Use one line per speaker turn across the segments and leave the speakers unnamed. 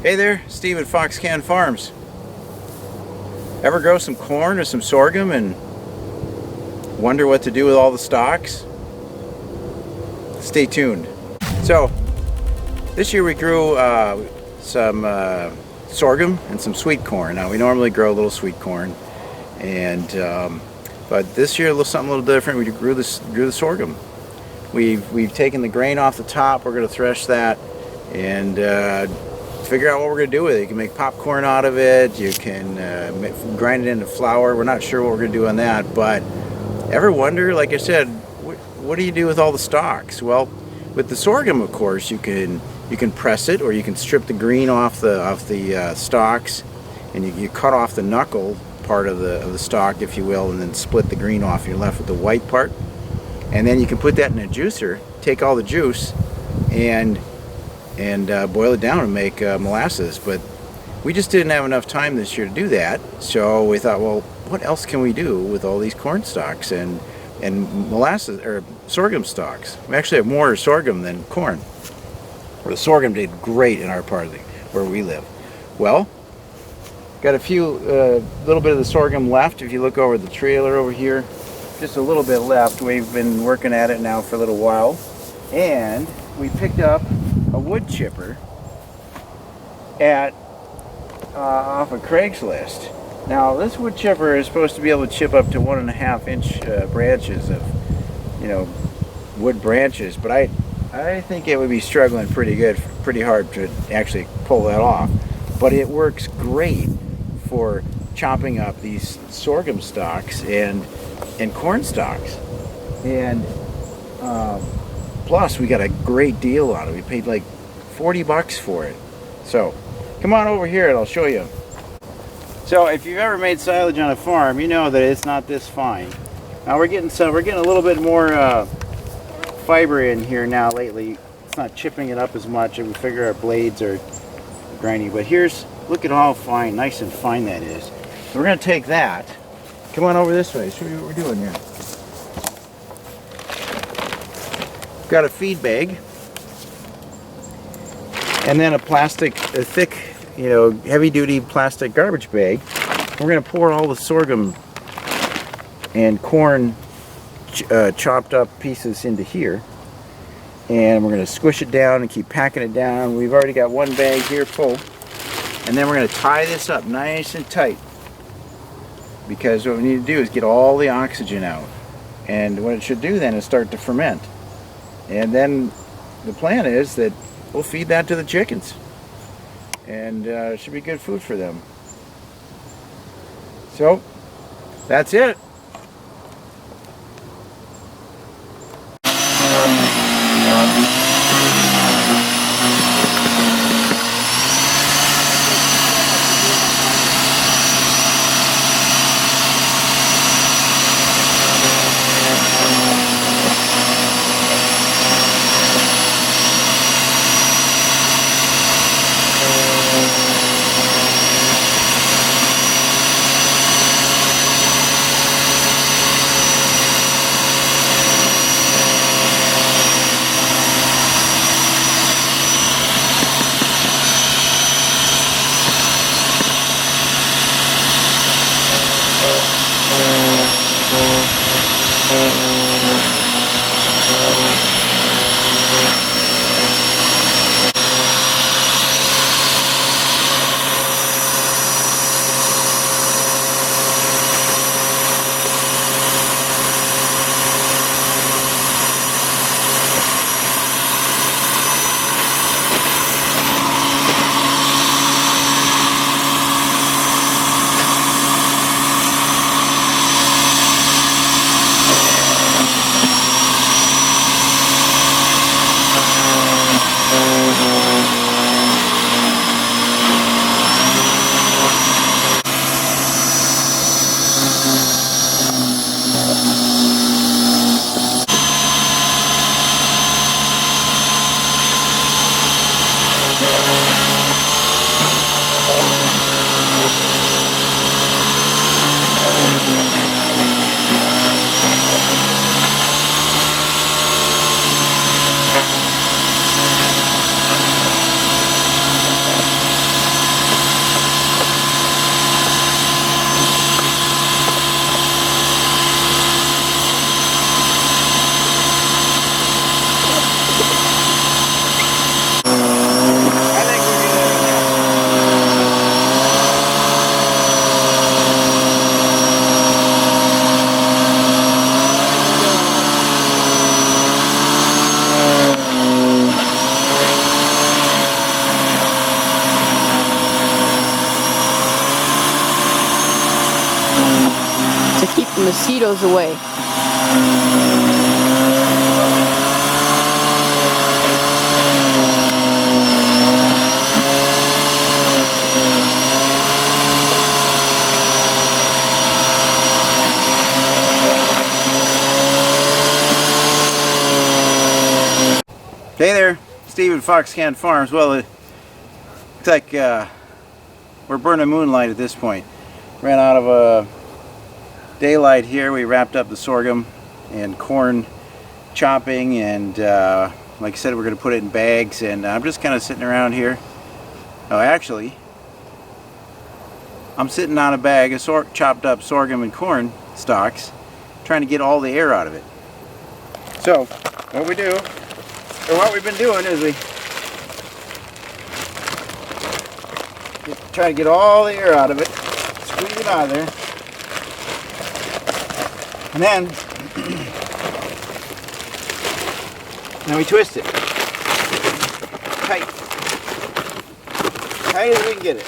Hey there, Steve at Fox Can Farms. Ever grow some corn or some sorghum and wonder what to do with all the stalks? Stay tuned. So, this year we grew some sorghum and some sweet corn. Now we normally grow a little sweet corn, and but this year something a little different. We grew the sorghum. We've taken the grain off the top. We're going to thresh that and figure out what we're going to do with it. You can make popcorn out of it. You can grind it into flour. We're not sure what we're going to do on that, but ever wonder, like I said, what do you do with all the stalks? Well, with the sorghum, of course, you can press it, or you can strip the green off the stalks, and you cut off the knuckle part of the stalk, if you will, and then split the green off. You're left with the white part, and then you can put that in a juicer, take all the juice, and boil it down and make molasses. But we just didn't have enough time this year to do that, so we thought, well, what else can we do with all these corn stalks and molasses or sorghum stalks? We actually have more sorghum than corn. The sorghum did great in our part of where we live. Well, got a few little bit of the sorghum left. If you look over the trailer over here, just a little bit left. We've been working at it now for a little while, and we picked up a wood chipper at off of Craigslist. Now this wood chipper is supposed to be able to chip up to 1.5 inch branches of, wood branches, but I think it would be struggling pretty hard to actually pull that off. But it works great for chopping up these sorghum stalks and corn stalks, and plus we got a great deal on it. We paid like $40 for it. So come on over here and I'll show you. So if you've ever made silage on a farm, you know that it's not this fine. Now we're getting a little bit more fiber in here now lately. It's not chipping it up as much, and we figure our blades are grinding. But look at how fine, nice and fine that is. So we're going to take that. Come on over this way, show you what we're doing here. We've got a feed bag, and then a thick, heavy-duty plastic garbage bag. We're going to pour all the sorghum and corn chopped up pieces into here, and we're going to squish it down and keep packing it down. We've already got one bag here full, and then we're going to tie this up nice and tight, because what we need to do is get all the oxygen out, and what it should do then is start to ferment, and then the plan is that we'll feed that to the chickens, and it should be good food for them. So that's it.
the mosquitoes away.
Hey there, Steve at Foxcan Farms. Well, it looks like we're burning moonlight at this point. Ran out of daylight here. We wrapped up the sorghum and corn chopping, and like I said, we're going to put it in bags, and I'm just kind of sitting around here. Oh, actually, I'm sitting on a bag of chopped up sorghum and corn stalks, trying to get all the air out of it. So, what we do, or what we've been doing, is we try to get all the air out of it, squeeze it out of there, and then we twist it tight, tight as we can get it.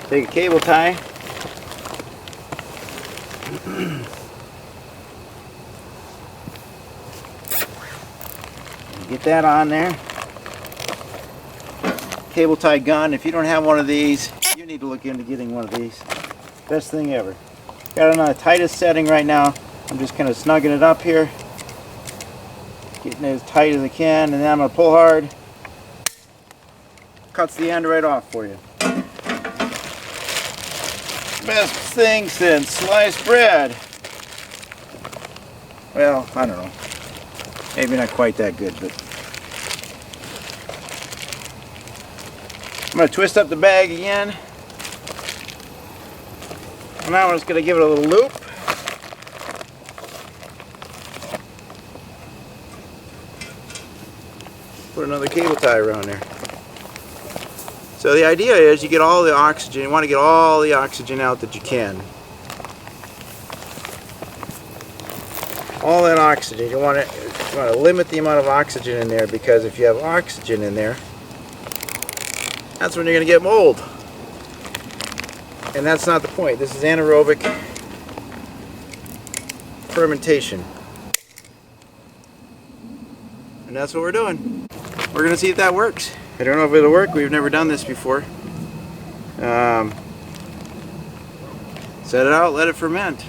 Take a cable tie, get that on there. Cable tie gun. If you don't have one of these, you need to look into getting one of these. Best thing ever. Got it on the tightest setting right now. I'm just kind of snugging it up here, getting it as tight as I can, and then I'm going to pull hard. Cuts the end right off for you. Best thing since sliced bread. Well, I don't know. Maybe not quite that good, but I'm going to twist up the bag again. And now I'm just going to give it a little loop. Put another cable tie around there. So the idea is you get all the oxygen, you want to get all the oxygen out that you can. All that oxygen, you want to limit the amount of oxygen in there, because if you have oxygen in there, that's when you're going to get mold. And that's not the point. This is anaerobic fermentation. And that's what we're doing. We're going to see if that works. I don't know if it'll work. We've never done this before. Set it out, let it ferment.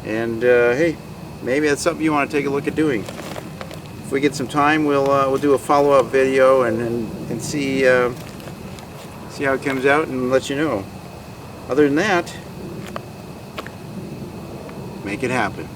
And hey, maybe that's something you want to take a look at doing. If we get some time, we'll do a follow-up video and see how it comes out and let you know. Other than that, make it happen.